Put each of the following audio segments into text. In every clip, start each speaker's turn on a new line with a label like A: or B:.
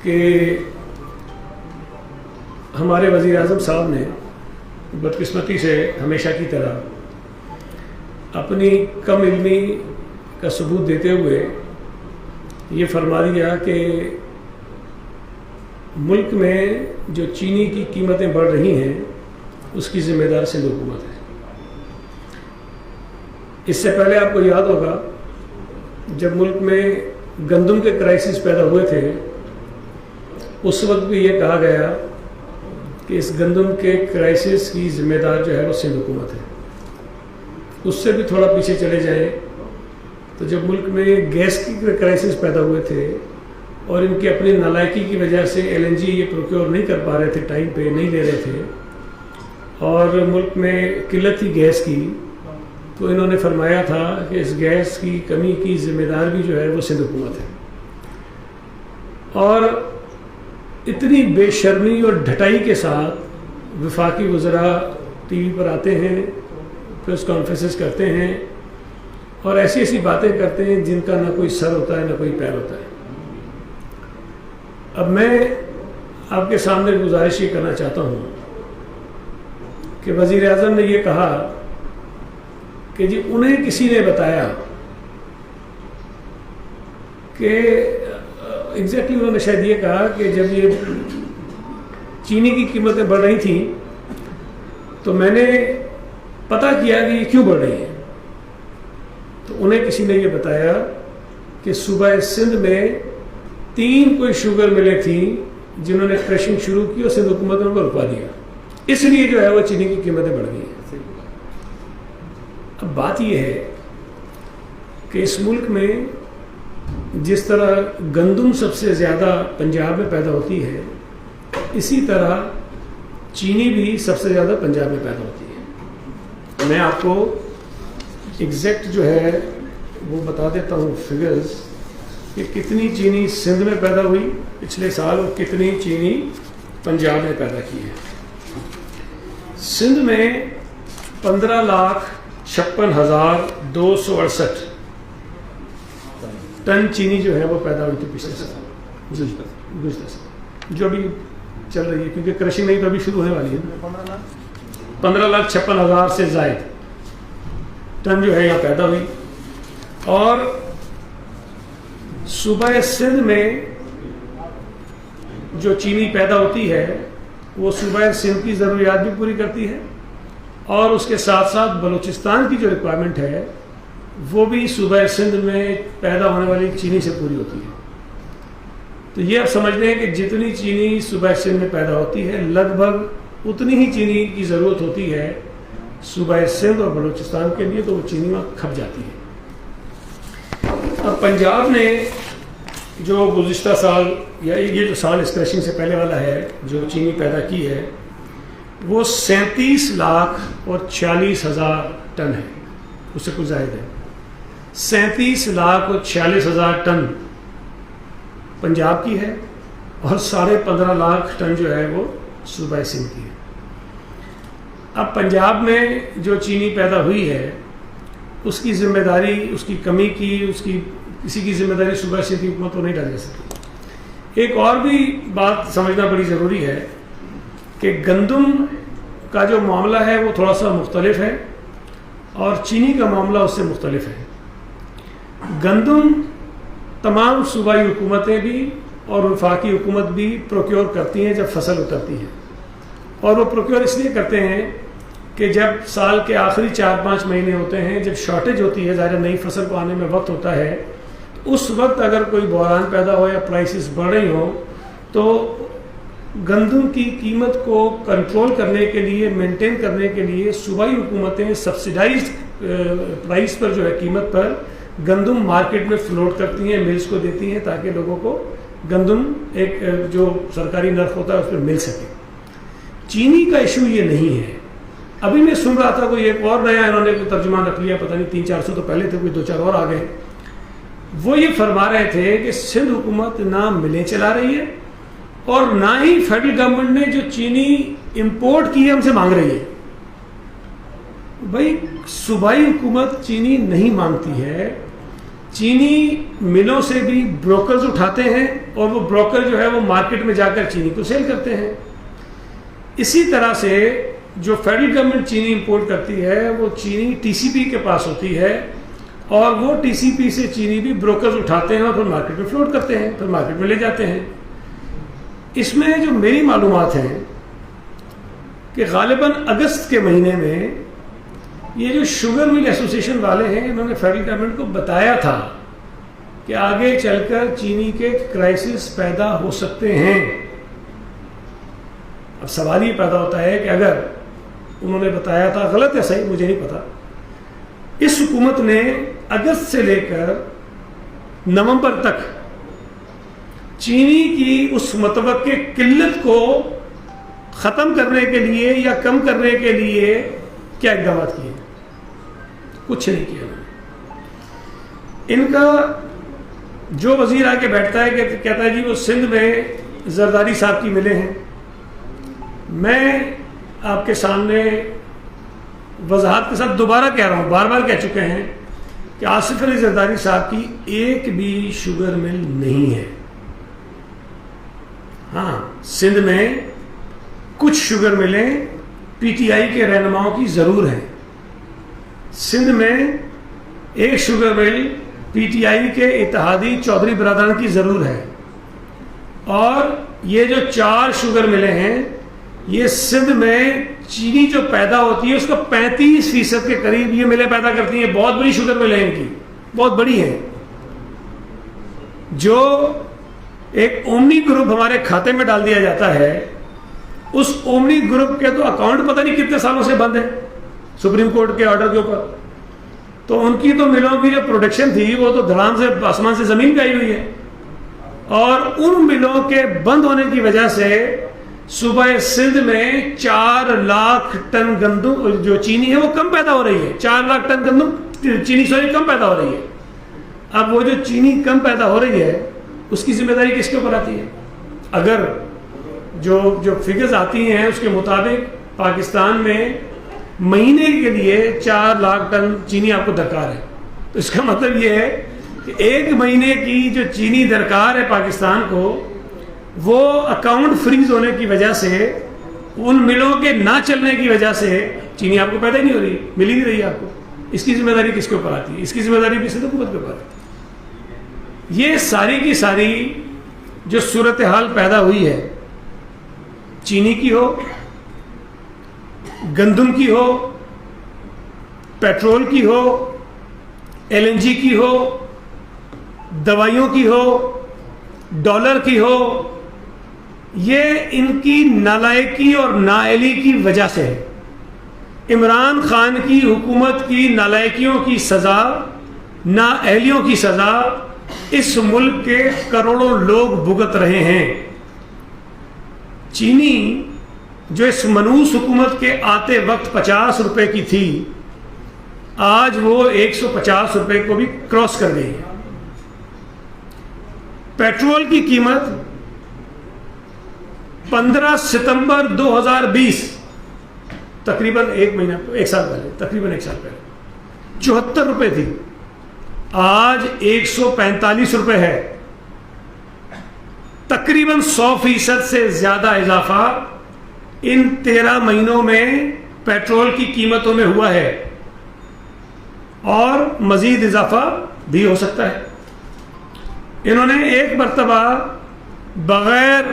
A: کہ ہمارے وزیر اعظم صاحب نے بدقسمتی سے ہمیشہ کی طرح اپنی کم علمی کا ثبوت دیتے ہوئے یہ فرما دیا کہ ملک میں جو چینی کی قیمتیں بڑھ رہی ہیں اس کی ذمہ دار سندھ حکومت ہے۔ اس سے پہلے آپ کو یاد ہوگا جب ملک میں گندم کے کرائسس پیدا ہوئے تھے اس وقت بھی یہ کہا گیا کہ اس گندم کے کرائسس کی ذمہ دار جو ہے وہ سندھ حکومت ہے۔ اس سے بھی تھوڑا پیچھے چلے جائیں تو جب ملک میں گیس کی کرائسس پیدا ہوئے تھے اور ان کی اپنی نالائکی کی وجہ سے LNG یہ پروکیور نہیں کر پا رہے تھے، ٹائم پہ نہیں لے رہے تھے اور ملک میں قلت تھی گیس کی، تو انہوں نے فرمایا تھا کہ اس گیس کی کمی کی ذمہ دار بھی جو ہے وہ سندھ حکومت ہے۔ اور اتنی بے شرمی اور ڈھٹائی کے ساتھ وفاقی وزراء ٹی وی پر آتے ہیں، پریس کانفرنسز کرتے ہیں اور ایسی ایسی باتیں کرتے ہیں جن کا نہ کوئی سر ہوتا ہے نہ کوئی پیر ہوتا ہے۔ اب میں آپ کے سامنے گزارش یہ کرنا چاہتا ہوں کہ وزیر اعظم نے یہ کہا کہ جی انہیں کسی نے بتایا کہ ایگزیکٹلی انہوں نے شاید یہ کہا کہ جب یہ چینی کی قیمتیں بڑھ رہی تھیں تو میں نے پتہ کیا کہ یہ کیوں بڑھ رہی ہے، تو انہیں کسی نے یہ بتایا کہ صوبہ سندھ میں 3 کوئی شوگر ملیں تھیں جنہوں نے کریشنگ شروع کی اور سندھ حکومت نے ان کو رکوا دیا، اس لیے جو ہے وہ چینی کی قیمتیں بڑھ گئی ہیں۔ اب بات یہ ہے کہ اس ملک میں جس طرح گندم سب سے زیادہ پنجاب میں پیدا ہوتی ہے اسی طرح چینی بھی سب سے زیادہ پنجاب میں پیدا ہوتی ہے۔ میں آپ کو ایگزیکٹ جو ہے وہ بتا دیتا ہوں فگرز کہ کتنی چینی سندھ میں پیدا ہوئی پچھلے سال اور کتنی چینی پنجاب میں پیدا کی ہے۔ سندھ میں 15,56,268 ٹن چینی جو ہے وہ پیدا ہوئی تھی پچھلے سال، گزشتہ سال جو ابھی چل رہی ہے، کیونکہ کرشنگ نہیں تو ابھی شروع ہونے والی ہے۔ 15,56,000 سے زائد ٹن جو ہے یہاں پیدا ہوئی۔ اور صوبہ سندھ میں جو چینی پیدا ہوتی ہے وہ صوبہ سندھ کی ضروریات بھی پوری کرتی ہے اور اس کے ساتھ ساتھ بلوچستان کی جو ریکوائرمنٹ ہے وہ بھی صوبہ سندھ میں پیدا ہونے والی چینی سے پوری ہوتی ہے۔ تو یہ آپ سمجھ لیں کہ جتنی چینی صوبہ سندھ میں پیدا ہوتی ہے لگ بھگ اتنی ہی چینی کی ضرورت ہوتی ہے صوبہ سندھ اور بلوچستان کے لیے، تو وہ چینی وہاں کھپ جاتی ہے۔ اب پنجاب نے جو گزشتہ سال یا یہ جو سال اس کریشنگ سے پہلے والا ہے جو چینی پیدا کی ہے وہ 37,46,000 ٹن ہے، اس سے کچھ زائد ہے۔ 37,46,000 ٹن پنجاب کی ہے اور 15.5 ٹن جو ہے وہ صوبہ سندھ کی ہے۔ اب پنجاب میں جو چینی پیدا ہوئی ہے اس کی ذمہ داری، اس کی کمی کی، اس کی کسی کی ذمہ داری صوبہ سندھ کی حکومت کو نہیں ڈال جا سکتی۔ ایک اور بھی بات سمجھنا بڑی ضروری ہے کہ گندم کا جو معاملہ ہے وہ تھوڑا سا مختلف ہے اور چینی کا معاملہ اس سے مختلف ہے۔ گندم تمام صوبائی حکومتیں بھی اور وفاقی حکومت بھی پروکیور کرتی ہیں جب فصل اترتی ہے، اور وہ پروکیور اس لیے کرتے ہیں کہ جب سال کے آخری 4-5 مہینے ہوتے ہیں، جب شارٹیج ہوتی ہے، ظاہر نئی فصل کو آنے میں وقت ہوتا ہے، اس وقت اگر کوئی بحران پیدا ہو یا پرائسز بڑھ رہی ہوں تو گندم کی قیمت کو کنٹرول کرنے کے لیے، مینٹین کرنے کے لیے صوبائی حکومتیں سبسیڈائزڈ پرائس پر جو ہے قیمت پر گندم مارکیٹ میں فلوٹ کرتی ہیں، ملز کو دیتی ہیں تاکہ لوگوں کو گندم ایک جو سرکاری نرخ ہوتا ہے اس پر مل سکے۔ چینی کا ایشو یہ نہیں ہے۔ ابھی میں سن رہا تھا کوئی ایک اور نیا انہوں نے ترجمان رکھ لیا، پتہ نہیں 300-400 تو پہلے تھے، کوئی 2-4 اور آ گئے۔ وہ یہ فرما رہے تھے کہ سندھ حکومت نہ ملیں چلا رہی ہے اور نہ ہی فیڈرل گورنمنٹ نے جو چینی امپورٹ کی ہے ہم سے مانگ رہی ہے۔ بھائی صوبائی حکومت چینی نہیں مانگتی ہے، چینی ملوں سے بھی بروکرز اٹھاتے ہیں اور وہ بروکر جو ہے وہ مارکیٹ میں جا کر چینی کو سیل کرتے ہیں. اسی طرح سے جو فیڈرل گورنمنٹ چینی امپورٹ کرتی ہے وہ چینی ٹی سی پی کے پاس ہوتی ہے اور وہ ٹی سی پی سے چینی بھی بروکرز اٹھاتے ہیں اور پھر مارکیٹ میں فلوٹ کرتے ہیں, پھر مارکیٹ میں لے جاتے ہیں. اس میں جو میری معلومات ہیں کہ غالباً اگست کے مہینے میں یہ جو شوگر مل ایسوسیشن والے ہیں انہوں نے فیڈرل گورنمنٹ کو بتایا تھا کہ آگے چل کر چینی کے کرائسس پیدا ہو سکتے ہیں. اب سوال یہ پیدا ہوتا ہے کہ اگر انہوں نے بتایا تھا غلط ہے صحیح مجھے نہیں پتا, اس حکومت نے اگست سے لے کر نومبر تک چینی کی اس متوقع قلت کو ختم کرنے کے لیے یا کم کرنے کے لیے کیا اقدامات کیے؟ کچھ نہیں کیا. ان کا جو وزیر آ کے بیٹھتا ہے کہ کہتا ہے جی وہ سندھ میں زرداری صاحب کی ملیں ہیں. میں آپ کے سامنے وضاحت کے ساتھ دوبارہ کہہ رہا ہوں, بار بار کہہ چکے ہیں کہ آصف علی زرداری صاحب کی ایک بھی شوگر مل نہیں ہے. ہاں سندھ میں کچھ شوگر ملیں پی ٹی آئی کے رہنماؤں کی ضرور ہیں. سندھ میں ایک sugar mill P T I کے اتحادی چودھری برادران کی ضرور ہے, اور یہ جو 4 شوگر ملیں ہیں یہ سندھ میں چینی جو پیدا ہوتی ہے اس کا 35% کے قریب یہ ملیں پیدا کرتی ہیں. بہت بڑی شوگر ملیں ان کی, بہت بڑی ہیں. جو ایک اومنی گروپ ہمارے کھاتے میں ڈال دیا جاتا ہے, اس اومنی گروپ کے تو اکاؤنٹ پتہ نہیں کتنے سالوں سے بند ہے سپریم کورٹ کے آرڈر کے اوپر. تو ان کی تو ملوں کی جو پروڈکشن تھی وہ تو دھڑام سے آسمان سے زمین پہ آئی ہوئی ہے, اور ان ملوں کے بند ہونے کی وجہ سے صوبہ سندھ میں 4 لاکھ ٹن گندم جو چینی ہے وہ کم پیدا ہو رہی ہے. 4 لاکھ ٹن گندم چینی کم پیدا ہو رہی ہے. اب وہ جو چینی کم پیدا ہو رہی ہے اس کی ذمہ داری کس کے اوپر آتی ہے؟ اگر جو فگرز آتی ہیں اس کے مطابق پاکستان میں مہینے کے لیے 4 لاکھ ٹن چینی آپ کو درکار ہے, تو اس کا مطلب یہ ہے کہ ایک مہینے کی جو چینی درکار ہے پاکستان کو, وہ اکاؤنٹ فریز ہونے کی وجہ سے, ان ملوں کے نہ چلنے کی وجہ سے چینی آپ کو پیدا ہی نہیں ہو رہی, مل ہی نہیں رہی آپ کو. اس کی ذمہ داری کس کے اوپر آتی ہے؟ اس کی ذمہ داری بھی صدر حکومت کے اوپر آتی ہے. یہ ساری کی ساری جو صورتحال پیدا ہوئی ہے, چینی کی ہو, گندم کی ہو, پیٹرول کی ہو, ایل این جی کی ہو, دوائیوں کی ہو, ڈالر کی ہو, یہ ان کی نالائکی اور نااہلی کی وجہ سے ہے. عمران خان کی حکومت کی نالائکیوں کی سزا, نااہلیوں کی سزا اس ملک کے کروڑوں لوگ بھگت رہے ہیں. چینی جو اس منحوس حکومت کے آتے وقت 50 روپے کی تھی, آج وہ 150 روپے کو بھی کراس کر گئی ہے. پیٹرول کی قیمت 15 ستمبر 2020 تقریباً ایک سال پہلے 74 روپے تھی, آج 145 روپے ہے. تقریباً 100% سے زیادہ اضافہ ان 13 مہینوں میں پیٹرول کی قیمتوں میں ہوا ہے, اور مزید اضافہ بھی ہو سکتا ہے. انہوں نے ایک مرتبہ بغیر,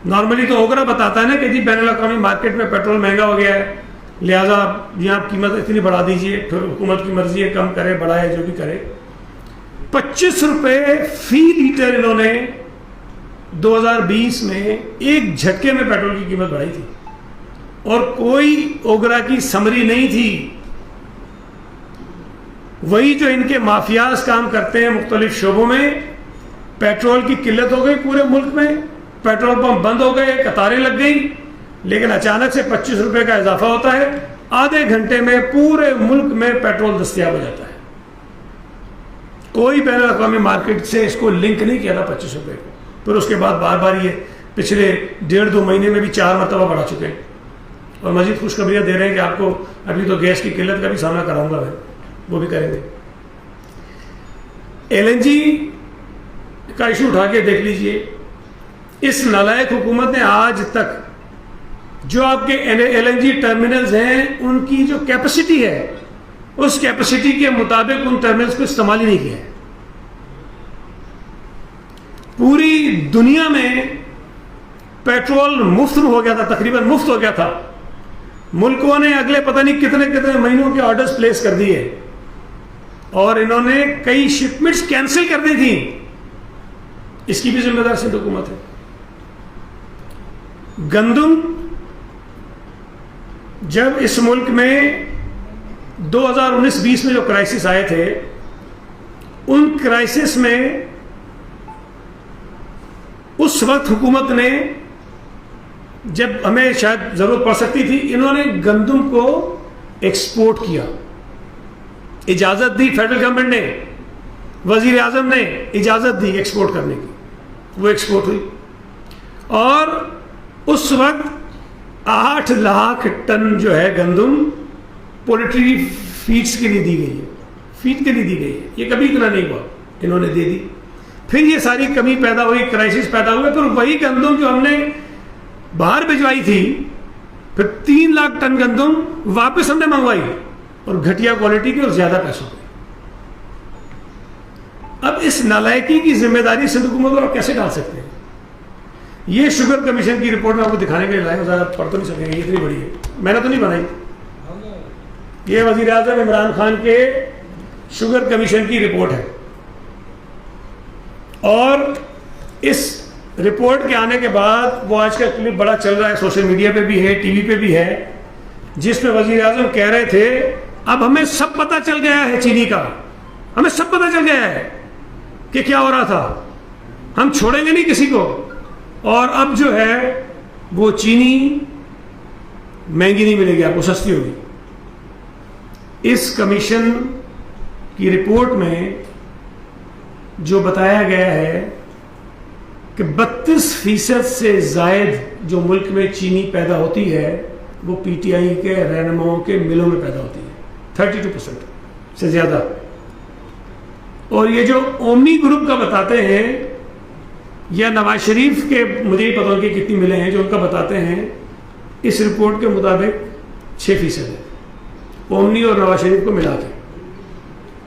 A: نارملی تو اوگرا بتاتا ہے نا کہ جی بین الاقوامی مارکیٹ میں پیٹرول مہنگا ہو گیا ہے, لہٰذا یہاں قیمت اتنی بڑھا دیجئے, پھر حکومت کی مرضی ہے کم کرے بڑھائے جو بھی کرے. 25 روپے فی لیٹر انہوں نے 2020 میں ایک جھٹکے میں پیٹرول کی قیمت بڑھائی تھی, اور کوئی اوگرا کی سمری نہیں تھی. وہی جو ان کے مافیاز کام کرتے ہیں مختلف شعبوں میں, پیٹرول کی قلت ہو گئی پورے ملک میں, پیٹرول پمپ بند ہو گئے, قطاریں لگ گئی, لیکن اچانک سے 25 روپے کا اضافہ ہوتا ہے, آدھے گھنٹے میں پورے ملک میں پیٹرول دستیاب ہو جاتا ہے. کوئی بین الاقوامی مارکیٹ سے اس کو لنک نہیں کیا تھا 25 روپے کو. پھر اس کے بعد بار بار یہ پچھلے 1.5-2 مہینے میں بھی 4 مرتبہ بڑھا چکے ہیں, اور مزید خوشخبریاں دے رہے ہیں کہ آپ کو ابھی تو گیس کی قلت کا بھی سامنا کراؤں گا میں, وہ بھی کریں گے. LNG کا ایشو اٹھا کے دیکھ لیجئے. اس نالائق حکومت نے آج تک جو آپ کے LNG ٹرمینلز ہیں ان کی جو کیپیسٹی ہے اس کیپیسٹی کے مطابق ان ٹرمینلز کو استعمال ہی نہیں کیا ہے. پوری دنیا میں پیٹرول مفت ہو گیا تھا، تقریباً مفت ہو گیا تھا. ملکوں نے اگلے پتہ نہیں کتنے کتنے مہینوں کے آرڈرز پلیس کر دیے اور انہوں نے کئی شپمنٹس کینسل کر دی تھیں. اس کی بھی ذمہ دار سندھ حکومت ہے. گندم جب اس ملک میں 2019-20 میں جو کرائسس آئے تھے ان کرائسس میں اس وقت حکومت نے جب ہمیں شاید ضرورت پڑ سکتی تھی انہوں نے گندم کو ایکسپورٹ کیا، اجازت دی. فیڈرل گورنمنٹ نے، وزیر اعظم نے اجازت دی ایکسپورٹ کرنے کی. وہ ایکسپورٹ ہوئی اور اس وقت 8 لاکھ ٹن جو ہے گندم پولٹری فیڈس کے لیے دی گئی ہے، فیڈ کے لیے دی گئی ہے. یہ کبھی اتنا نہیں ہوا، انہوں نے دے دی. پھر یہ ساری کمی پیدا ہوئی، کرائسس پیدا ہوئے. پھر وہی گندم جو ہم نے باہر بھجوائی تھی پھر 3 لاکھ ٹن گندم واپس ہم نے منگوائی اور گھٹیا کوالٹی کی اور زیادہ پیسوں کی. اب اس نالائکی کی ذمہ داری سندھ حکومت پر آپ کیسے ڈال سکتے ہیں؟ یہ شوگر کمیشن کی رپورٹ میں آپ کو دکھانے کے لیے لائے، زیادہ پڑھ تو نہیں سکیں گے، یہ اتنی بڑی ہے، میں نے تو نہیں بنائی. یہ وزیر اعظم عمران خان کے شوگر کمیشن کی رپورٹ ہے اور اس رپورٹ کے آنے کے بعد وہ آج کا کلپ بڑا چل رہا ہے، سوشل میڈیا پہ بھی ہے، ٹی وی پہ بھی ہے، جس میں وزیر اعظم کہہ رہے تھے اب ہمیں سب پتہ چل گیا ہے چینی کا، ہمیں سب پتہ چل گیا ہے کہ کیا ہو رہا تھا، ہم چھوڑیں گے نہیں کسی کو. اور اب جو ہے وہ چینی مہنگی نہیں ملے گی، آپ کو سستی ہوگی. اس کمیشن کی رپورٹ میں جو بتایا گیا ہے کہ 32% سے زائد جو ملک میں چینی پیدا ہوتی ہے وہ PTI کے رہنماؤں کے ملوں میں پیدا ہوتی ہے، 32% سے زیادہ. اور یہ جو اومنی گروپ کا بتاتے ہیں یا نواز شریف کے، مجھے ہی پتہ کہ کتنی ملیں ہیں، جو ان کا بتاتے ہیں اس رپورٹ کے مطابق 6% ہے. اومنی اور نواز شریف کو ملا کے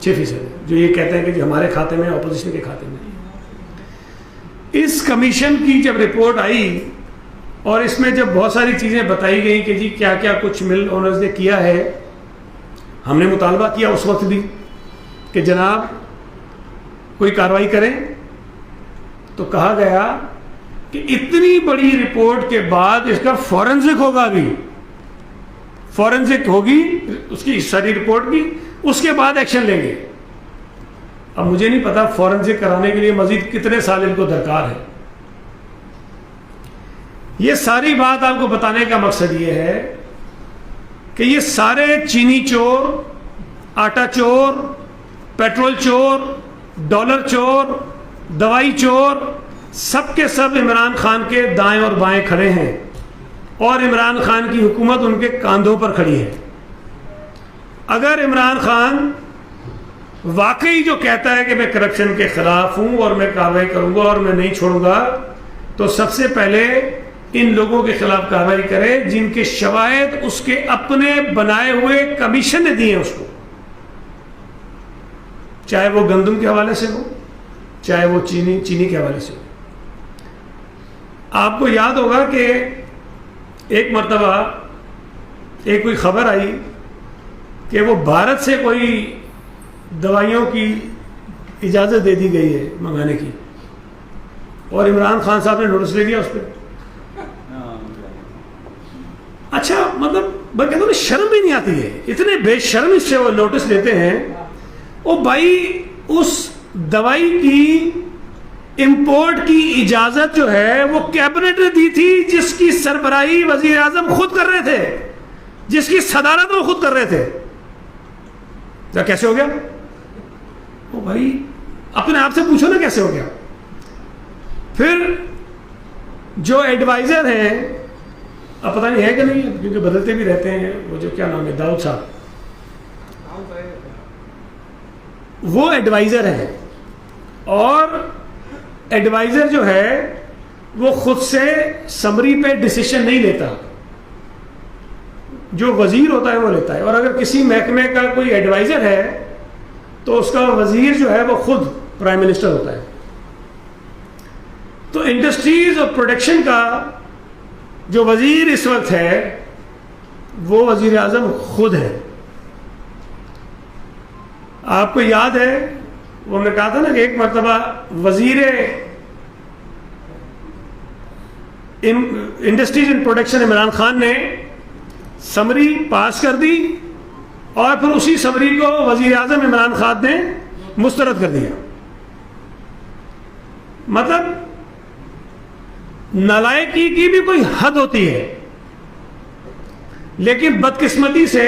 A: 6% ہے جو یہ کہتے ہیں کہ ہمارے کھاتے میں، اپوزیشن کے کھاتے میں. اس کمیشن کی جب رپورٹ آئی اور اس میں جب بہت ساری چیزیں بتائی گئیں کہ جی کیا کیا کچھ مل اونرز نے کیا ہے، ہم نے مطالبہ کیا اس وقت بھی کہ جناب کوئی کارروائی کریں. تو کہا گیا کہ اتنی بڑی رپورٹ کے بعد اس کا فورنزک ہوگا، ابھی فورنزک ہوگی اس کی ساری رپورٹ کی، اس کے بعد ایکشن لیں گے. اب مجھے نہیں پتا فورنزک کرانے کے لیے مزید کتنے سال ان کو درکار ہے. یہ ساری بات آپ کو بتانے کا مقصد یہ ہے کہ یہ سارے چینی چور، آٹا چور، پیٹرول چور، ڈالر چور، دوائی چور، سب کے سب عمران خان کے دائیں اور بائیں کھڑے ہیں اور عمران خان کی حکومت ان کے کاندھوں پر کھڑی ہے. اگر عمران خان واقعی جو کہتا ہے کہ میں کرپشن کے خلاف ہوں اور میں کارروائی کروں گا اور میں نہیں چھوڑوں گا، تو سب سے پہلے ان لوگوں کے خلاف کارروائی کرے جن کے شواہد اس کے اپنے بنائے ہوئے کمیشن نے دیے ہیں اس کو، چاہے وہ گندم کے حوالے سے ہو، چاہے وہ چینی کے حوالے سے ہو. آپ کو یاد ہوگا کہ ایک مرتبہ ایک کوئی خبر آئی کہ وہ بھارت سے کوئی دوائیوں کی اجازت دے دی گئی ہے منگانے کی، اور عمران خان صاحب نے نوٹس لے لیا اس پہ. اچھا، مطلب میں کہتا ہوں شرم بھی نہیں آتی ہے، اتنے بے شرم اس سے وہ نوٹس لیتے ہیں. او بھائی، اس دوائی کی امپورٹ کی اجازت جو ہے وہ کیبنٹ نے دی تھی، جس کی سربراہی وزیر اعظم خود کر رہے تھے، جس کی صدارت وہ خود کر رہے تھے. کیسے ہو گیا؟ او بھائی اپنے آپ سے پوچھو نا کیسے ہو گیا. پھر جو ایڈوائزر ہیں، اب پتہ نہیں ہے کہ نہیں کیونکہ بدلتے بھی رہتے ہیں، وہ جو کیا نام ہے، داؤد صاحب، وہ ایڈوائزر ہیں اور ایڈوائزر جو ہے وہ خود سے سمری پہ ڈیسیشن نہیں لیتا، جو وزیر ہوتا ہے وہ لیتا ہے. اور اگر کسی محکمے کا کوئی ایڈوائزر ہے تو اس کا وزیر جو ہے وہ خود پرائم منسٹر ہوتا ہے. تو انڈسٹریز اور پروڈکشن کا جو وزیر اس وقت ہے وہ وزیر اعظم خود ہے. آپ کو یاد ہے وہ میں کہا تھا نا کہ ایک مرتبہ وزیر industries and production Imran Khan نے سمری پاس کر دی اور پھر اسی سمری کو وزیر اعظم عمران خان نے مسترد کر دیا. مطلب نالائکی کی بھی کوئی حد ہوتی ہے، لیکن بدقسمتی سے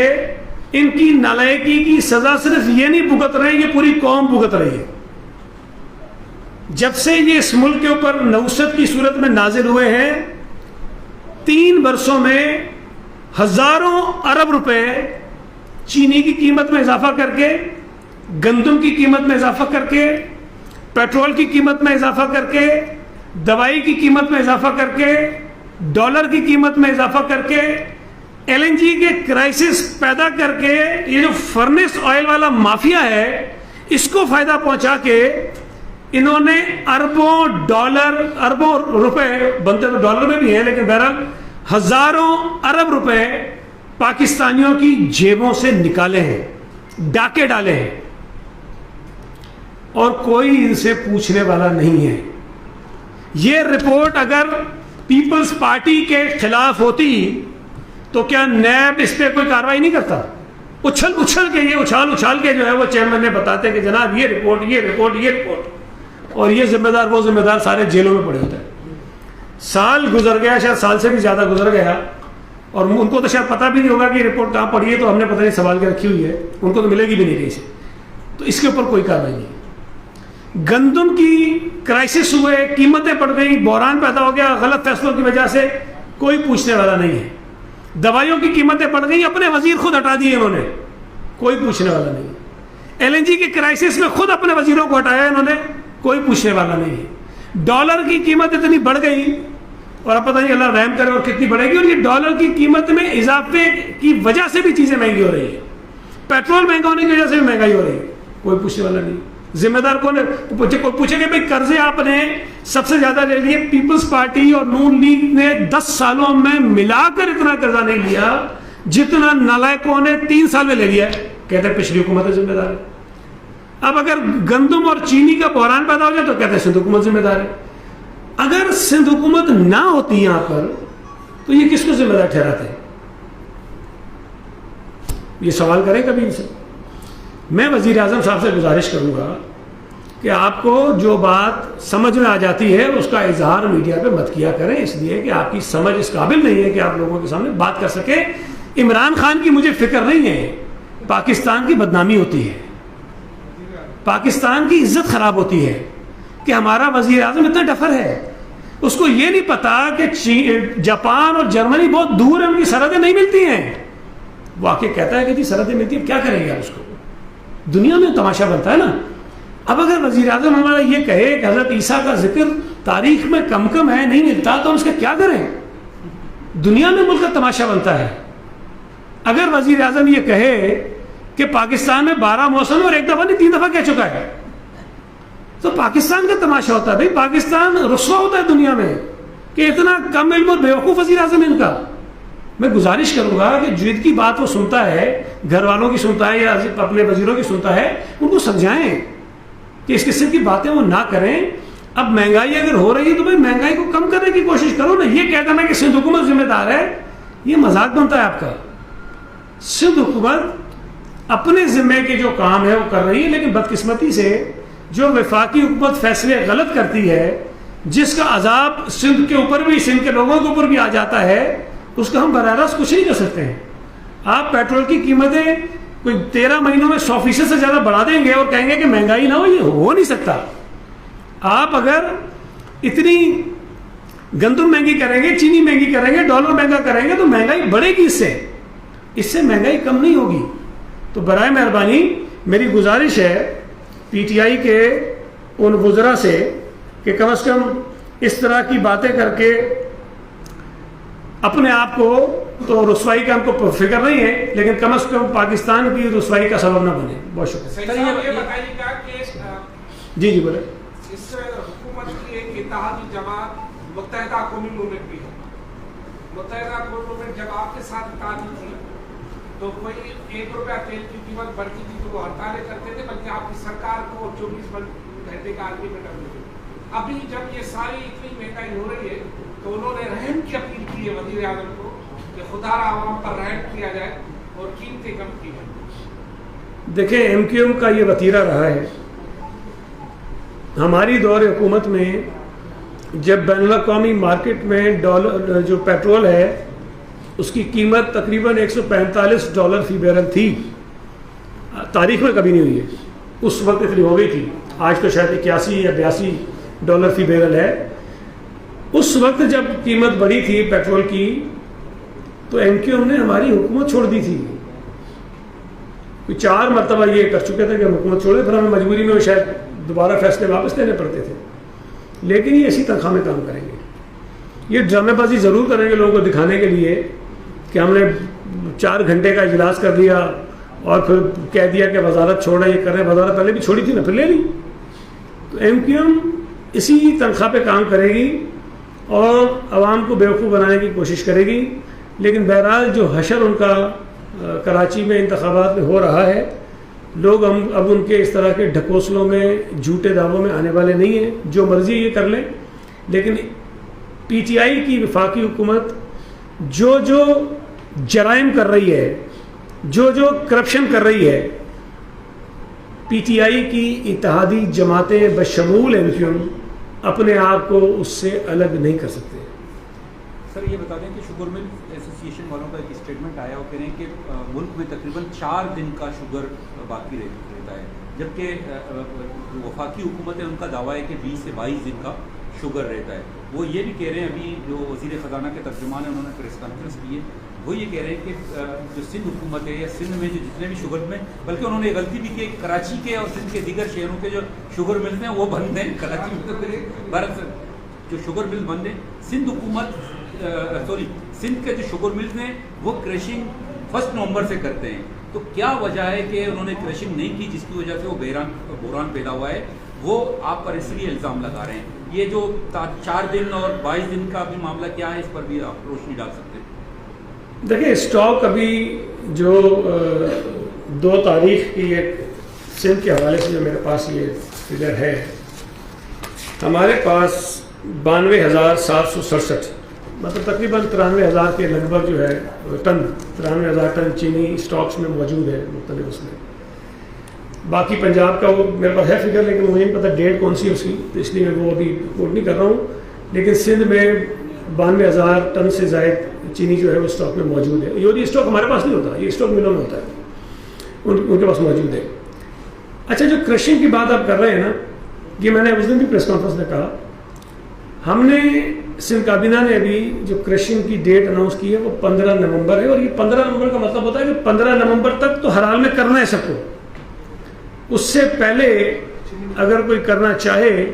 A: ان کی نالائکی کی سزا صرف یہ نہیں بھگت رہی، یہ پوری قوم بھگت رہی ہے. جب سے یہ اس ملک کے اوپر نوست کی صورت میں نازل ہوئے ہیں 3 برسوں میں ہزاروں ارب روپے چینی کی قیمت میں اضافہ کر کے، گندم کی قیمت میں اضافہ کر کے، پیٹرول کی قیمت میں اضافہ کر کے، دوائی کی قیمت میں اضافہ کر کے، ڈالر کی قیمت میں اضافہ کر کے، ایل این جی کے کرائسس پیدا کر کے، یہ جو فرنس آئل والا مافیا ہے اس کو فائدہ پہنچا کے انہوں نے اربوں ڈالر، اربوں روپے، بنتے تو ڈالر میں بھی ہیں لیکن بہرحال ہزاروں ارب روپے پاکستانیوں کی جیبوں سے نکالے ہیں، ڈاکے ڈالے ہیں، اور کوئی ان سے پوچھنے والا نہیں ہے. یہ رپورٹ اگر پیپلز پارٹی کے خلاف ہوتی تو کیا نیب اس پہ کوئی کارروائی نہیں کرتا؟ اچھل کے یہ اچھال کے جو ہے وہ چیئرمین نے بتاتے کہ جناب یہ رپورٹ اور یہ ذمہ دار وہ ذمہ دار سارے جیلوں میں پڑے ہوتے ہیں. سال گزر گیا، شاید سال سے بھی زیادہ گزر گیا، اور ان کو تو شاید پتہ بھی نہیں ہوگا کہ یہ رپورٹ کہاں پڑی ہے، تو ہم نے پتہ نہیں سنبھال کے رکھی ہوئی ہے، ان کو تو ملے گی بھی نہیں کہیں سے. تو اس کے اوپر کوئی کارروائی نہیں. گندم کی کرائسس ہوئے، قیمتیں بڑھ گئی، بحران پیدا ہو گیا غلط فیصلوں کی وجہ سے، کوئی پوچھنے والا نہیں ہے. دوائیوں کی قیمتیں بڑھ گئی، اپنے وزیر خود ہٹا دیے انہوں نے، کوئی پوچھنے والا نہیں. ایل این جی کے کرائسس میں خود اپنے وزیروں کو ہٹایا انہوں نے، کوئی پوچھنے والا نہیں ہے. ڈالر کی قیمت اتنی بڑھ گئی اور اب پتہ نہیں اللہ رحم کرے اور کتنی بڑھے گی، اور یہ ڈالر کی قیمت میں اضافے کی وجہ سے بھی چیزیں مہنگی ہو رہی ہیں، پیٹرول مہنگا ہونے کی وجہ سے بھی مہنگائی ہو رہی ہے. کوئی پوچھنے والا نہیں. ذمہ دار کون ہے؟ پوچھیں گے بھائی قرضے آپ نے سب سے زیادہ لے لیے، پیپلز پارٹی اور نون لیگ نے 10 سالوں میں ملا کر اتنا قرضہ نہیں لیا جتنا نالائکوں نے 3 سال میں لے لیا. کہتے ہیں پچھلی حکومت ذمہ دار ہے. اب اگر گندم اور چینی کا بحران پیدا ہو جائے تو کہتے ہیں سندھ حکومت ذمہ دار ہے. اگر سندھ حکومت نہ ہوتی یہاں پر تو یہ کس کو ذمہ دار ٹھہراتے؟ یہ سوال کریں کبھی ان سے. میں وزیر اعظم صاحب سے گزارش کروں گا کہ آپ کو جو بات سمجھ میں آ جاتی ہے اس کا اظہار میڈیا پہ مت کیا کریں، اس لیے کہ آپ کی سمجھ اس قابل نہیں ہے کہ آپ لوگوں کے سامنے بات کر سکیں. عمران خان کی مجھے فکر نہیں ہے، پاکستان کی بدنامی ہوتی ہے، پاکستان کی عزت خراب ہوتی ہے کہ ہمارا وزیر اعظم اتنا ڈفر ہے. اس کو یہ نہیں پتا کہ جاپان اور جرمنی بہت دور ہیں، ان کی سرحدیں نہیں ملتی ہیں. وہ آ کے کہتا ہے کہ جی سرحدیں ملتی ہیں، کیا کریں گے آپ اس کو؟ دنیا میں تماشا بنتا ہے نا. اب اگر وزیر اعظم ہمارا یہ کہے کہ حضرت عیسیٰ کا ذکر تاریخ میں کم ہے، نہیں ملتا، تو ہم اس کا کیا کریں؟ دنیا میں ملک کا تماشا بنتا ہے. اگر وزیر اعظم یہ کہے کہ پاکستان میں 12 موسم اور 1 دفعہ نہیں 3 دفعہ کہہ چکا ہے تو پاکستان کا تماشا ہوتا ہے. بھائی پاکستان رسوا ہوتا ہے دنیا میں کہ اتنا کم علم اور بیوقوف وزیر اعظم ان کا. میں گزارش کروں گا کہ جد کی بات وہ سنتا ہے، گھر والوں کی سنتا ہے یا اپنے وزیروں کی سنتا ہے، ان کو سمجھائیں کہ اس قسم کی باتیں وہ نہ کریں. اب مہنگائی اگر ہو رہی ہے تو بھائی مہنگائی کو کم کرنے کی کوشش کرو نا. یہ کہہ دینا کہ سندھ حکومت ذمہ دار ہے، یہ مذاق بنتا ہے آپ کا. سندھ حکومت اپنے ذمے کے جو کام ہے وہ کر رہی ہے، لیکن بدقسمتی سے جو وفاقی حکومت فیصلے غلط کرتی ہے، جس کا عذاب سندھ کے اوپر بھی، سندھ کے لوگوں کے اوپر بھی آ جاتا ہے، اس کا ہم براہ راست کچھ نہیں کر سکتے ہیں. آپ پیٹرول کی قیمتیں کوئی 13 مہینوں میں 100% سے زیادہ بڑھا دیں گے اور کہیں گے کہ مہنگائی نہ ہو، یہ ہو نہیں سکتا. آپ اگر اتنی گندم مہنگی کریں گے، چینی مہنگی کریں گے، ڈالر مہنگا کریں گے تو مہنگائی بڑھے گی، اس سے مہنگائی کم نہیں ہوگی. تو برائے مہربانی میری گزارش ہے پی ٹی آئی کے ان وزراء سے کہ کم از کم اس طرح کی باتیں کر کے اپنے آپ کو تو رسوائی کا ہم کو فکر نہیں ہے، لیکن کم از کم پاکستان کی رسوائی کا سبب نہ بنے. بہت شکریہ. جی جی بولے.
B: اس حکومت کی ایک اتحادی جماعت متحدہ قومی موومنٹ بھی ہے. متحدہ قومی موومنٹ جب آپ کے ساتھ اتحادی تھی تو کوئی 1 روپیہ تیل کی قیمت بڑھتی تھی تو وہ ہڑتالیں کرتے تھے، بلکہ آپ کی سرکار کو 24 گھنٹے کا الٹیمیٹم دیتے تھے. ابھی جب یہ ساری اتنی مہنگائی ہو رہی ہے تو انہوں نے رحم کی اپیل کی ہے وزیر اعظم کو کہ خدا را عوام پر رحم کیا جائے اور قیمتیں کم کی جائیں.
A: دیکھیں ایم کیو ایم کا یہ وتیرہ رہا ہے. ہماری دور حکومت میں جب بین الاقوامی مارکیٹ میں ڈالر جو پیٹرول ہے اس کی قیمت تقریباً $145 فی بیرل تھی، تاریخ میں کبھی نہیں ہوئی ہے. اس وقت اتنی ہو گئی تھی، آج تو شاید 81 یا $82 فی بیرل ہے. اس وقت جب قیمت بڑھی تھی پیٹرول کی تو ایم کیو ایم نے ہماری حکومت چھوڑ دی تھی. 4 مرتبہ یہ کر چکے تھے کہ ہم حکومت چھوڑے، پھر ہمیں مجبوری میں شاید دوبارہ فیصلے واپس لینے پڑتے تھے. لیکن یہ اسی تنخواہ میں کام کریں گے. یہ ڈرامے بازی ضرور کریں گے لوگوں کو دکھانے کے لیے کہ ہم نے 4 گھنٹے کا اجلاس کر لیا اور پھر کہہ دیا کہ وزارت چھوڑ رہے، یہ کر رہے ہیں. وزارت پہلے بھی چھوڑی تھی نا، پھر لے لی. تو ایم کیو ایم اسی تنخواہ پہ کام کرے گی اور عوام کو بیوقوف بنانے کی کوشش کرے گی. لیکن بہرحال جو حشر ان کا کراچی میں انتخابات میں ہو رہا ہے، لوگ اب ان کے اس طرح کے ڈھکوسلوں میں جھوٹے دعووں میں آنے والے نہیں ہیں. جو مرضی یہ کر لیں، لیکن پی ٹی آئی کی وفاقی حکومت جو جرائم کر رہی ہے، جو کرپشن کر رہی ہے، پی ٹی آئی کی اتحادی جماعتیں بشمول ایم کیو ایم اپنے آپ کو اس سے الگ نہیں کر سکتے.
C: سر یہ بتا دیں کہ شوگر مل ایسوسی ایشن والوں کا ایک اسٹیٹمنٹ آیا، وہ کہہ رہے ہیں کہ ملک میں تقریباً 4 دن کا شوگر باقی رہتا ہے، جبکہ وفاقی حکومت ہے ان کا دعویٰ ہے کہ 20 سے 22 دن کا شوگر رہتا ہے. وہ یہ بھی کہہ رہے ہیں، ابھی جو وزیر خزانہ کے ترجمان ہیں انہوں نے پریس کانفرنس کی ہے، وہ یہ کہہ رہے ہیں کہ جو سندھ حکومت ہے یا سندھ میں جو جتنے بھی شوگر میں، بلکہ انہوں نے غلطی بھی کی کراچی کے اور سندھ کے دیگر شہروں کے جو شوگر ملز ہیں وہ بند ہیں. کراچی میں بھارت جو شوگر مل بند ہیں. سندھ حکومت سندھ کے جو شوگر ملز ہیں وہ کریشنگ 1 نومبر سے کرتے ہیں. تو کیا وجہ ہے کہ انہوں نے کریشنگ نہیں کی جس کی وجہ سے وہ بحران پیدا ہوا ہے؟ وہ آپ پر اس لیے الزام لگا رہے ہیں. یہ جو 4 دن اور 22 دن کا بھی معاملہ کیا ہے، اس پر بھی آپ روشنی ڈال سکتے ہیں؟
A: دیکھیں اسٹاک ابھی جو 2 تاریخ کی ایک سندھ کے حوالے سے جو میرے پاس یہ فگر ہے، ہمارے پاس 92,767 مطلب تقریباً 93,000 کے لگ بھگ جو ہے ٹن 93,000 ٹن چینی اسٹاکس میں موجود ہے مختلف اس میں. باقی پنجاب کا وہ میرے پاس ہے فگر، لیکن مجھے نہیں پتہ ڈیٹ کون سی ہے اس کی، تو اس لیے میں وہ ابھی کوٹ نہیں کر رہا ہوں. لیکن سندھ میں 92,000 ٹن سے زائد چینی جو ہے وہ اسٹاک میں موجود ہے. یہ اسٹاک ہمارے پاس نہیں ہوتا، یہ اسٹاک ملوں میں ہوتا ہے، ان کے پاس موجود ہے. اچھا جو کرشنگ کی بات آپ کر رہے ہیں نا، یہ میں نے اس دن بھی پریس کانفرنس میں کہا، ہم نے سندھ کابینہ نے ابھی جو کرشنگ کی ڈیٹ اناؤنس کی ہے وہ 15 نومبر ہے. اور یہ 15 نومبر کا مطلب ہوتا ہے کہ 15 نومبر تک تو ہر حال میں کرنا ہے سب کو. اس سے پہلے اگر کوئی کرنا چاہے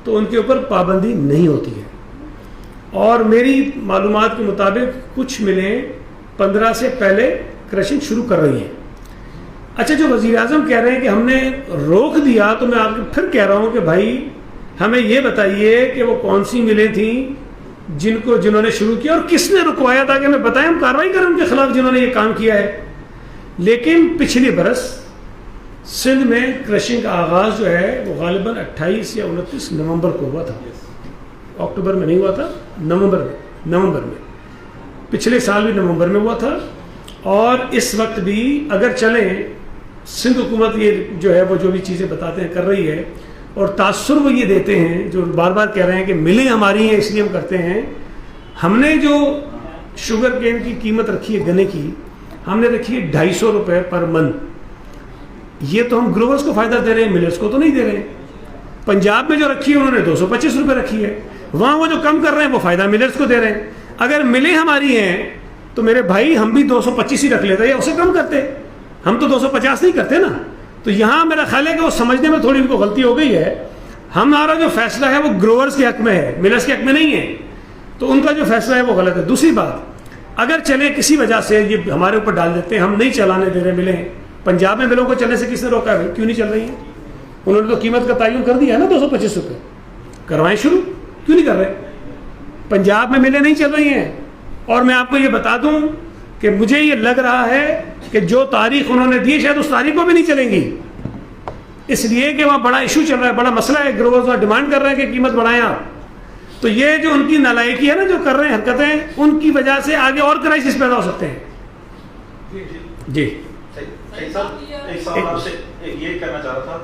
A: تو ان کے اوپر پابندی نہیں ہوتی ہے. اور میری معلومات کے مطابق کچھ ملیں 15 سے پہلے کرشنگ شروع کر رہی ہیں. اچھا جو وزیر اعظم کہہ رہے ہیں کہ ہم نے روک دیا، تو میں آپ کو پھر کہہ رہا ہوں کہ بھائی ہمیں یہ بتائیے کہ وہ کون سی ملیں تھیں جنہوں نے شروع کیا اور کس نے رکوایا تھا، کہ ہمیں بتائیں، ہم کارروائی کریں ان کے خلاف جنہوں نے یہ کام کیا ہے. لیکن پچھلی برس سندھ میں کرشنگ کا آغاز جو ہے وہ غالباً 28 یا 29 نومبر کو ہوا تھا. اکتوبر میں نہیں ہوا تھا، نومبر میں. پچھلے سال بھی نومبر میں ہوا تھا. اور اس وقت بھی اگر چلیں سندھ حکومت یہ جو ہے وہ جو بھی چیزیں بتاتے ہیں کر رہی ہے، اور تاثر وہ یہ دیتے ہیں جو بار بار کہہ رہے ہیں کہ ملیں ہماری ہیں اس لیے ہم کرتے ہیں. ہم نے جو شوگر کین کی قیمت رکھی ہے گنے کی، ہم نے رکھی ہے 250 روپے پر من. یہ تو ہم گروورز کو فائدہ دے رہے ہیں، ملرز کو تو نہیں دے رہے. پنجاب میں جو رکھی ہے انہوں نے 225 روپے رکھی ہے. وہاں وہ جو کم کر رہے ہیں وہ فائدہ ملرز کو دے رہے ہیں. اگر ملیں ہماری ہیں تو میرے بھائی ہم بھی 225 ہی رکھ لیتے یا اسے کم کرتے. ہم تو 250 نہیں کرتے نا. تو یہاں میرا خیال ہے کہ وہ سمجھنے میں تھوڑی ان کو غلطی ہو گئی ہے. ہمارا جو فیصلہ ہے وہ گروورز کے حق میں ہے، ملرز کے حق میں نہیں ہے، تو ان کا جو فیصلہ ہے وہ غلط ہے۔ دوسری بات، اگر چلیں کسی وجہ سے یہ ہمارے اوپر ڈال دیتے ہیں، ہم نہیں چلانے دے رہے ملیں، پنجاب میں ملوں کو چلنے سے کس نے روکا ہے؟ کیوں نہیں چل رہی ہیں؟ انہوں نے تو قیمت کا تعین کر دیا ہے نا 225 روپے، کروائیں شروع، کیوں نہیں کر رہے؟ پنجاب میں ملیں نہیں چل رہی ہیں، اور میں آپ کو یہ بتا دوں کہ مجھے یہ لگ رہا ہے کہ جو تاریخ انہوں نے دی شاید اس تاریخ کو بھی نہیں چلیں گی، اس لیے کہ وہاں بڑا ایشو چل رہا ہے، بڑا مسئلہ ہے، گروورز ڈیمانڈ کر رہے ہیں کہ قیمت بڑھائیں آپ۔ تو یہ جو ان کی نالائکی ہے نا، جو کر رہے ہیں حرکتیں، ان کی وجہ سے آگے اور کرائسس پیدا ہو سکتے ہیں۔ جی
D: ایک سوال آپ سے یہ کہنا چاہ رہا تھا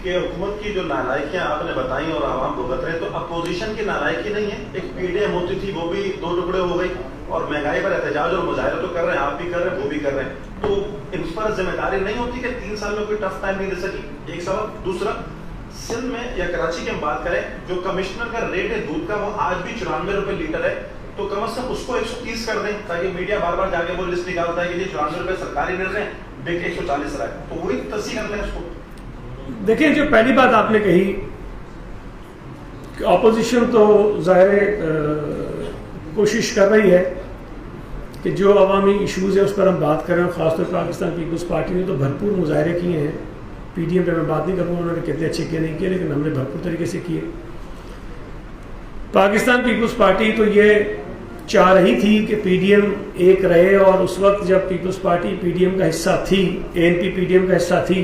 D: کہ حکومت کی جو نالائکیاں آپ نے بتائیں اور عوام کو بتا رہے ہیں، تو اپوزیشن کی نالائکی نہیں ہے؟ ایک پی ڈی ایم ہوتی تھی، وہ بھی 2 ٹکڑے ہو گئی، اور مہنگائی پر احتجاج اور مظاہرہ تو کر رہے ہیں، آپ بھی کر رہے ہیں، وہ بھی کر رہے ہیں، تو ان پر ذمہ داری نہیں ہوتی کہ 3 سال میں کوئی ٹف ٹائم نہیں دے سکی؟ ایک سوال۔ دوسرا، سندھ میں یا کراچی کی ہم بات کریں، جو کمشنر کا ریٹ ہے دودھ کا وہ آج بھی 94 روپے لیٹر ہے، تو کم از کم اس کو 130 کر دیں، تاکہ میڈیا بار بار جا کے وہ لسٹ نکالتا ہے کہ یہ 94 روپے سرکاری ریٹ ہے، بیک 140 رہا ہے، تو وہی تصحیح کر لیں اس کو۔
A: دیکھیں، جو پہلی بات آپ نے کہی کہ اپوزیشن تو ظاہر کوشش کر رہی ہے کہ جو عوامی ایشوز ہیں اس پر ہم بات کریں، خاص طور پر پاکستان پیپلز پارٹی نے تو بھرپور مظاہرے کیے ہیں، پی ڈی ایم پہ میں بات نہیں کروں انہوں نے کتنے اچھے کیے نہیں کیے، لیکن ہم نے بھرپور طریقے سے کیے۔ پاکستان پیپلز پارٹی تو یہ چاہ رہی تھی کہ پی ڈی ایم ایک رہے، اور اس وقت جب peoples party P D M کا حصہ تھی، A N P P D M کا حصہ تھی،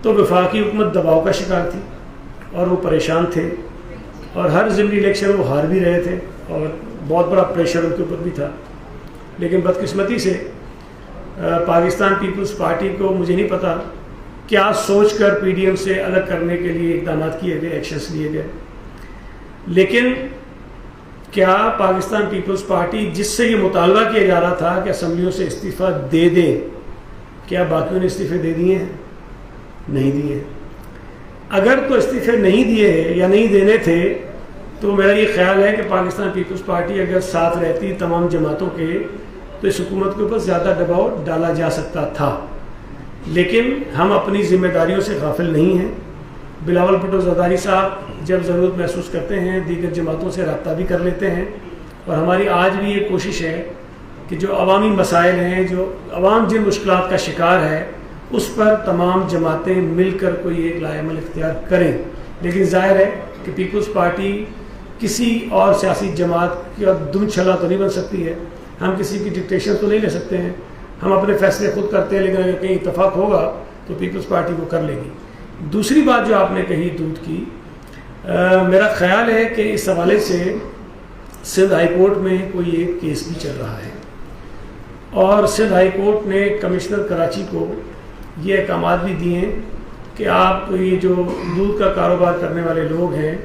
A: تو وفاقی حکومت دباؤ کا شکار تھی اور وہ پریشان تھے، اور ہر ضمنی الیکشن وہ ہار بھی رہے تھے، اور بہت بڑا پریشر ان کے اوپر بھی تھا۔ لیکن بدقسمتی سے پاکستان پیپلز پارٹی کو مجھے نہیں پتا کیا سوچ کر پی ڈی ایم سے الگ کرنے کے لیے اقدامات کیے گئے، ایکشنز لیے گئے، لیکن کیا پاکستان پیپلز پارٹی جس سے یہ مطالبہ کیا جا رہا تھا کہ اسمبلیوں سے استعفیٰ دے دے، کیا باقیوں نے استعفے دے دیے ہیں؟ نہیں دیے۔ اگر تو استعفے نہیں دیے یا نہیں دینے تھے تو میرا یہ خیال ہے کہ پاکستان پیپلز پارٹی اگر ساتھ رہتی تمام جماعتوں کے تو اس حکومت کے اوپر زیادہ دباؤ ڈالا جا سکتا تھا، لیکن ہم اپنی ذمہ داریوں سے غافل نہیں ہیں۔ بلاول بھٹو زرداری صاحب جب ضرورت محسوس کرتے ہیں دیگر جماعتوں سے رابطہ بھی کر لیتے ہیں، اور ہماری آج بھی یہ کوشش ہے کہ جو عوامی مسائل ہیں، جو عوام جن مشکلات کا شکار ہے، اس پر تمام جماعتیں مل کر کوئی ایک لائحہ عمل اختیار کریں۔ لیکن ظاہر ہے کہ پیپلز پارٹی کسی اور سیاسی جماعت کا دم چھلا تو نہیں بن سکتی ہے، ہم کسی کی ڈکٹیشن تو نہیں لے سکتے ہیں، ہم اپنے فیصلے خود کرتے ہیں، لیکن اگر کہیں اتفاق ہوگا تو پیپلز پارٹی وہ کر لے گی۔ دوسری بات جو آپ نے کہی دودھ کی، میرا خیال ہے کہ اس حوالے سے سندھ ہائی کورٹ میں کوئی ایک کیس بھی چل رہا ہے، اور سندھ ہائی کورٹ نے کمشنر کراچی کو یہ احکامات بھی دیے ہیں کہ آپ یہ جو دودھ کا کاروبار کرنے والے لوگ ہیں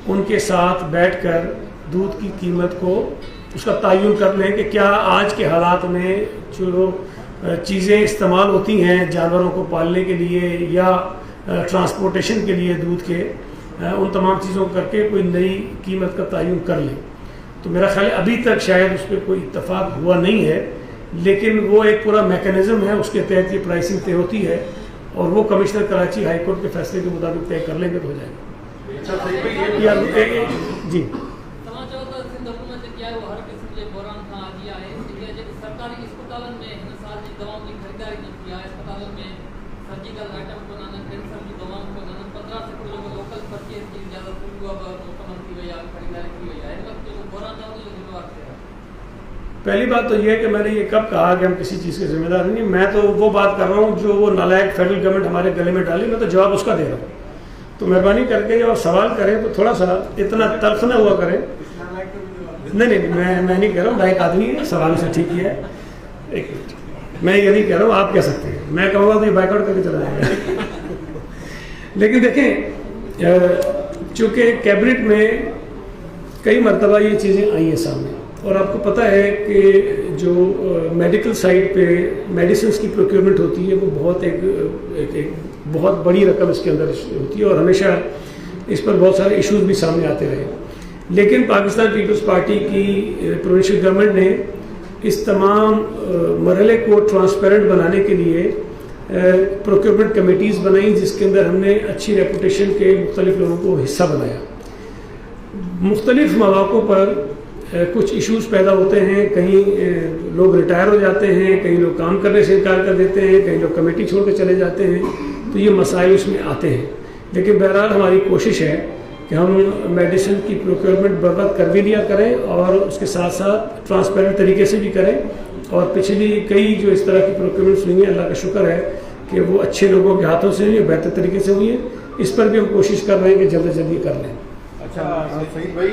A: ان کے ساتھ بیٹھ کر دودھ کی قیمت کو اس کا تعین کر لیں کہ کیا آج کے حالات میں جو چیزیں استعمال ہوتی ہیں جانوروں کو پالنے کے لیے یا ٹرانسپورٹیشن کے لیے دودھ کے، ان تمام چیزوں کو کر کے کوئی نئی قیمت کا تعین کر لیں۔ تو میرا خیال ہے ابھی تک شاید اس پہ کوئی اتفاق ہوا نہیں ہے، لیکن وہ ایک پورا میکانزم ہے، اس کے تحت یہ پرائسنگ طے ہوتی ہے، اور وہ کمشنر کراچی ہائی کورٹ کے فیصلے کے مطابق طے کر لیں گے تو ہو جائے گا۔ جی پہلی بات تو یہ ہے کہ میں نے یہ کب کہا کہ ہم کسی چیز کے ذمہ دار نہیں ہیں، میں تو وہ بات کر رہا ہوں جو وہ نالائق فیڈرل گورنمنٹ ہمارے گلے میں ڈالی، میں تو جواب اس کا دے رہا ہوں۔ تو مہربانی کر کے جب آپ سوال کریں تو تھوڑا سا اتنا تلخ نہ ہوا کریں۔ نہیں میں نہیں کہہ رہا ہوں، لائق آدمی ہے، سوال سے ٹھیک ہی ہے، ایک منٹ میں یہ نہیں کہہ رہا ہوں، آپ کہہ سکتے ہیں، میں کہوں گا تو یہ بائک آؤٹ کر کے چلا جائے گا۔ لیکن دیکھیں، چونکہ کیبنٹ میں کئی مرتبہ یہ چیزیں آئی ہیں سامنے، اور آپ کو پتہ ہے کہ جو میڈیکل سائٹ پہ میڈیسنس کی پروکیورمنٹ ہوتی ہے وہ بہت ایک بہت بڑی رقم اس کے اندر ہوتی ہے، اور ہمیشہ اس پر بہت سارے ایشوز بھی سامنے آتے رہے۔ لیکن پاکستان پیپلز پارٹی کی پروونشل گورنمنٹ نے اس تمام مرحلے کو ٹرانسپیرنٹ بنانے کے لیے پروکیورمنٹ کمیٹیز بنائیں جس کے اندر ہم نے اچھی ریپوٹیشن کے مختلف لوگوں کو حصہ بنایا. مختلف مواقع پر کچھ ایشوز پیدا ہوتے ہیں، کہیں لوگ ریٹائر ہو جاتے ہیں، کہیں لوگ کام کرنے سے انکار کر دیتے ہیں، کہیں لوگ کمیٹی چھوڑ کے چلے جاتے ہیں، تو یہ مسائل اس میں آتے ہیں. لیکن بہرحال ہماری کوشش ہے کہ ہم میڈیسن کی پروکیورمنٹ برباد کر بھی لیا کریں اور اس کے ساتھ ساتھ ٹرانسپیرنٹ طریقے سے بھی کریں. اور پچھلی کئی جو اس طرح کی پروکیورمنٹس ہوئی ہیں، اللہ کا شکر ہے کہ وہ اچھے لوگوں کے ہاتھوں سے ہوئی ہیں، بہتر طریقے سے ہوئی ہیں. اس پر بھی ہم کوشش کر رہے ہیں کہ جلد از جلد کر لیں.
E: اچھا سعید بھائی،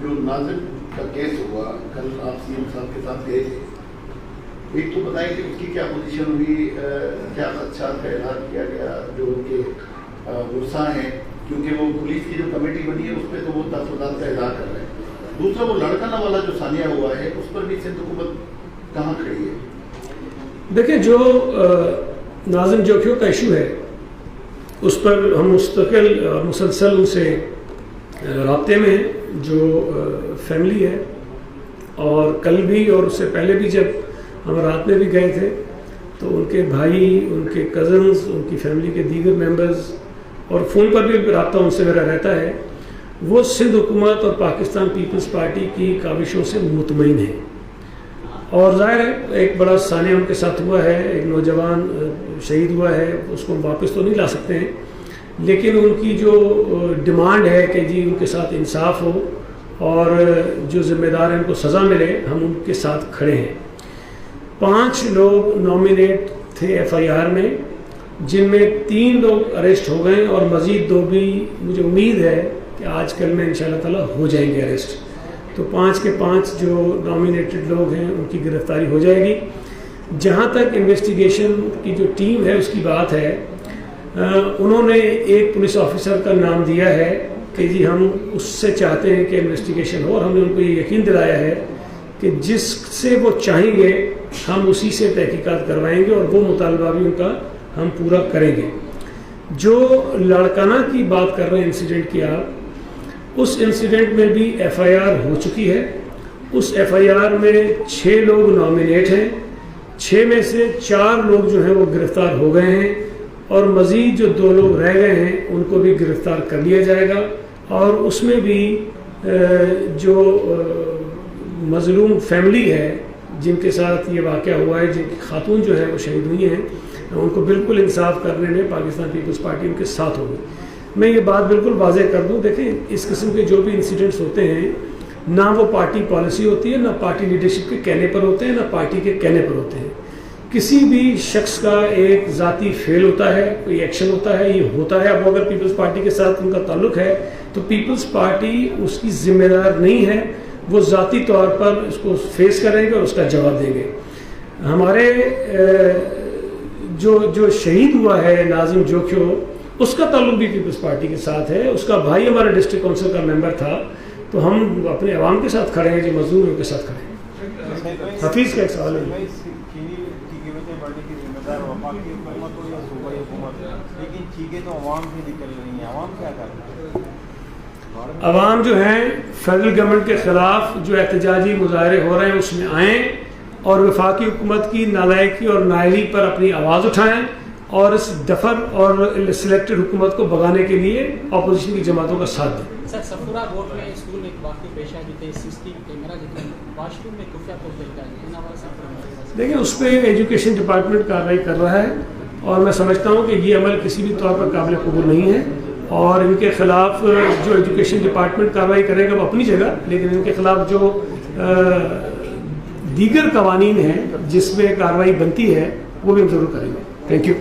E: جو ناظم کا کیس ہوا کل آپ سی ایم صاحب کے ساتھ گئے تھے، ایک تو بتائیں کہ اس کی کیا پوزیشن ہوئی، کیا خدشات کا اظہار کیا گیا جو ان کے ورثاء ہیں، کیونکہ وہ پولیس کی جو کمیٹی بنی ہے اس پہ تو وہ تحفظات کا اظہار کر رہے ہیں. دوسرا وہ لڑکانہ والا جو ثانیہ ہوا ہے اس پر بھی سندھ حکومت کہاں کھڑی ہے؟
A: دیکھیں، جو ناظم جوکھیو کا ایشو ہے اس پر ہم مستقل مسلسل ان سے رابطے میں ہیں، جو فیملی ہے. اور کل بھی اور اس سے پہلے بھی جب ہم رات میں بھی گئے تھے تو ان کے بھائی، ان کے کزنز، ان کی فیملی کے دیگر ممبرز اور فون پر بھی رابطہ ان سے میرا رہتا ہے. وہ سندھ حکومت اور پاکستان پیپلز پارٹی کی کاوشوں سے مطمئن ہیں. اور ظاہر ہے ایک بڑا سانحہ ان کے ساتھ ہوا ہے، ایک نوجوان شہید ہوا ہے، اس کو ہم واپس تو نہیں لا سکتے ہیں، لیکن ان کی جو ڈیمانڈ ہے کہ جی ان کے ساتھ انصاف ہو اور جو ذمہ دار ہیں ان کو سزا ملے، ہم ان کے ساتھ کھڑے ہیں. 5 لوگ نامینیٹ تھے ایف آئی آر میں، جن میں 3 لوگ اریسٹ ہو گئے اور مزید 2 بھی مجھے امید ہے کہ آج کل میں انشاءاللہ تعالیٰ ہو جائیں گے اریسٹ. تو 5 کے 5 جو نامینیٹڈ لوگ ہیں ان کی گرفتاری ہو جائے گی. جہاں تک انویسٹیگیشن کی جو ٹیم ہے اس کی بات ہے، انہوں نے ایک پولیس آفیسر کا نام دیا ہے کہ جی ہم اس سے چاہتے ہیں کہ انویسٹیگیشن ہو، اور ہم نے ان کو یہ یقین دلایا ہے کہ جس سے وہ چاہیں گے ہم اسی سے تحقیقات کروائیں گے اور وہ مطالبہ بھی ان کا ہم پورا کریں گے. جو لڑکانہ کی بات کر رہے ہیں انسیڈنٹ کی آپ، اس انسیڈنٹ میں بھی ایف آئی آر ہو چکی ہے. اس ایف آئی آر میں 6 لوگ نامینیٹ ہیں، 6 میں سے 4 لوگ جو ہیں وہ گرفتار ہو گئے ہیں اور مزید جو 2 لوگ رہ گئے ہیں ان کو بھی گرفتار کر لیا جائے گا. اور اس میں بھی جو مظلوم فیملی ہے جن کے ساتھ یہ واقعہ ہوا ہے، جن کی خاتون جو ہے وہ شہید ہوئی ہیں، ان کو بالکل انصاف کرنے میں پاکستان پیپلز پارٹی ان کے ساتھ ہوگی. میں یہ بات بالکل واضح کر دوں، دیکھیں اس قسم کے جو بھی انسیڈنٹس ہوتے ہیں نہ وہ پارٹی پالیسی ہوتی ہے، نہ پارٹی لیڈرشپ کے کہنے پر ہوتے ہیں، نہ پارٹی کے کہنے پر ہوتے ہیں. کسی بھی شخص کا ایک ذاتی فیل ہوتا ہے، کوئی ایکشن ہوتا ہے، یہ ہوتا ہے. اب اگر پیپلز پارٹی کے ساتھ ان کا تعلق ہے تو پیپلز پارٹی اس کی ذمہ دار نہیں ہے، وہ ذاتی طور پر اس کو فیس کریں گے اور اس کا جواب دیں گے. ہمارے جو شہید ہوا ہے ناظم جوکھیو، اس کا تعلق بھی پیپلز پارٹی کے ساتھ ہے. اس کا بھائی ہمارا ڈسٹرکٹ کونسل کا ممبر تھا. تو ہم اپنے عوام کے ساتھ کھڑے ہیں، جو مظلوم ان کے ساتھ کھڑے ہیں. حفیظ کا ایک سوال ہے. عوام جو ہیں فیڈرل گورنمنٹ کے خلاف جو احتجاجی مظاہرے ہو رہے ہیں اس میں آئیں اور وفاقی حکومت کی نالائکی اور نااہلی پر اپنی آواز اٹھائیں اور اس دفر اور سلیکٹڈ حکومت کو بگانے کے لیے اپوزیشن کی جماعتوں کا ساتھ دیں.
F: سر سفورہ روڈ میں اسکول میں ایک واقعہ پیش آیا جتنے سی سی ٹی وی کیمرہ جتنے واش روم میں خفیہ طور پر
A: دیکھیں اس پہ ایجوکیشن ڈپارٹمنٹ کارروائی کر رہا ہے اور میں سمجھتا ہوں کہ یہ عمل کسی بھی طور پر قابل قبول نہیں ہے اور ان کے خلاف جو ایجوکیشن ڈپارٹمنٹ کارروائی کرے گا وہ اپنی جگہ، لیکن ان کے خلاف جو دیگر قوانین ہیں جس میں کارروائی بنتی ہے وہ بھی ہم ضرور کریں گے. Thank you.